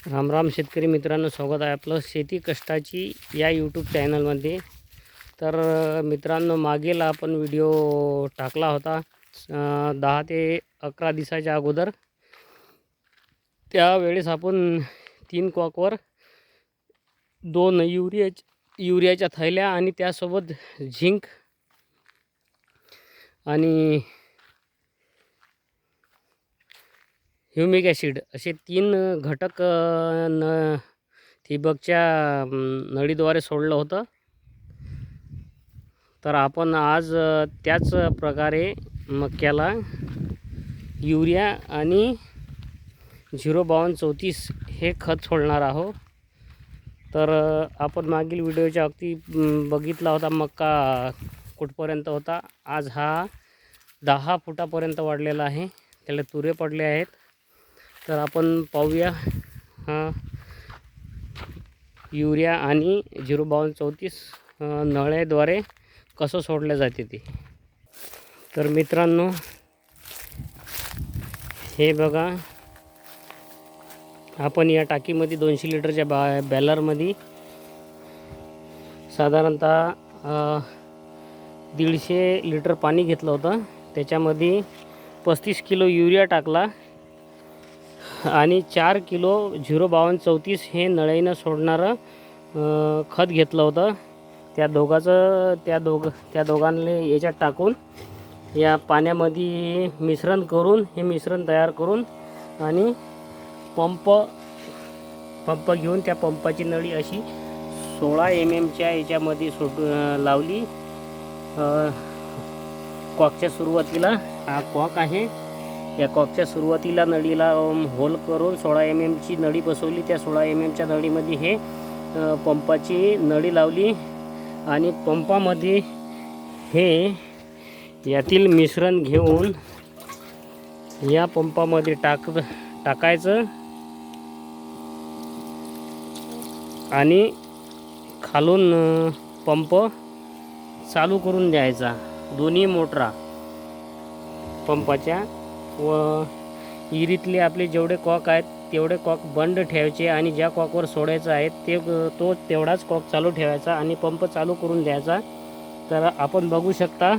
राम राम शेतकरी मित्रांनो, स्वागत आहे आपलं शेती कष्टाची या यूट्यूब चॅनलमध्ये. तर मित्रांनो, मागील आपण व्हिडिओ टाकला होता 10 ते 11 दिवसाच्या अगोदर. त्यावेळेस आपण 3 कॉकवर 2 युरियाच्या थैल्या आणि त्यासोबत झिंक आणि ह्युमिक ॲसिड असे 3 घटक ठिबकच्या नळीद्वारे सोडलं होतं. तर आपण आज त्याच प्रकारे मक्याला युरिया आणि 05234 हे खत सोडणार आहोत. तर आपण मागील व्हिडिओच्या अगदी बघितला होता मक्का कुठपर्यंत होता. आज हा 10 फुटापर्यंत वाढलेला आहे, त्याला तुरे पडले आहेत. तर आपण पाहूया युरिया आणि 05234 नळ्याद्वारे कसं सोडलं जाते ते. तर मित्रांनो, हे बघा, आपण या टाकीमध्ये 200 लिटरच्या बॅलरमध्ये साधारणतः 150 लिटर पाणी घेतलं होतं. त्याच्यामध्ये 35 किलो युरिया टाकला आणि 4 किलो 05234 हे नळीनं सोडणारं खत घेतलं होतं. त्या दोघांना याच्यात टाकून या पाण्यामध्ये मिश्रण करून हे मिश्रण तयार करून आणि पंप घेऊन त्या पंपाची नळी अशी 16 mm याच्यामध्ये लावली. कॉकच्या सुरुवातीला हा कॉक आहे, या कॉकच्या सुरुवातीला नळीला होल करून 16 mm ची नळी बसवली. त्या 16 mm च्या नळीमध्ये हे पंपाची नळी लावली आणि पंपामध्ये हे यातील मिश्रण घेऊन या पंपामध्ये टाकायचं आणि खालून पंप चालू करून द्यायचा. दोन्ही मोटरा पंपाच्या व इरीतले आपले जेवढे कॉक आहेत तेवढे कॉक बंद ठेवायचे आणि ज्या कॉकवर सोडायचं आहे तो तेवढाच कॉक चालू ठेवायचा आणि पंप चालू करून द्यायचा. तर आपण बघू शकता,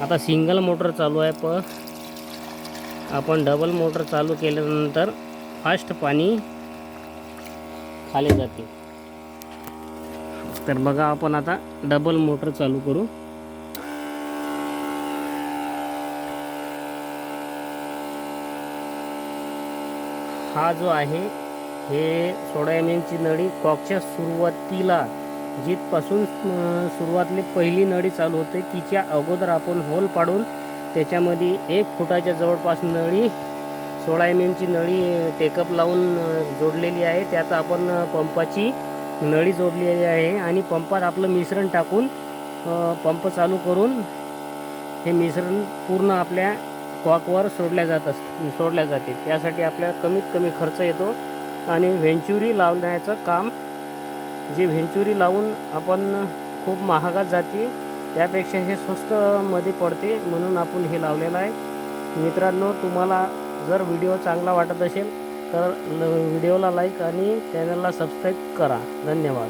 आता सिंगल मोटर चालू आहे, आपण डबल मोटर चालू केल्यानंतर फास्ट पाणी खाली जाते. तर बघा, आपण आता डबल मोटर चालू करू. हा जो आहे हे 16 mm ची नळी कॉकच्या सुरुवातीला जिथपासून सुरुवातली पहिली नळी चालू होते तिच्या अगोदर आपण होल पाडून त्याच्यामध्ये 1 फुटाच्या जवळपास नळी 16 mm ची नळी टेकअप लावून जोडलेली आहे. त्यात आपण पंपाची नळी जोडलेली आहे आणि पंपात आपलं मिश्रण टाकून पंप चालू करून हे मिश्रण पूर्ण आपल्या कॉकवर सोडल्या जाते. त्यासाठी आपल्याला कमीत कमी खर्च येतो आणि व्हेंचुरी लावण्याचं काम, जे व्हेंचुरी लावून आपण खूप महागात जाते त्यापेक्षा हे स्वस्तमध्ये पडते, म्हणून आपण हे लावलेलं आहे. मित्रांनो, तुम्हाला जर व्हिडिओ चांगला वाटत असेल तर व्हिडिओला लाईक आणि चॅनलला सबस्क्राईब करा. धन्यवाद.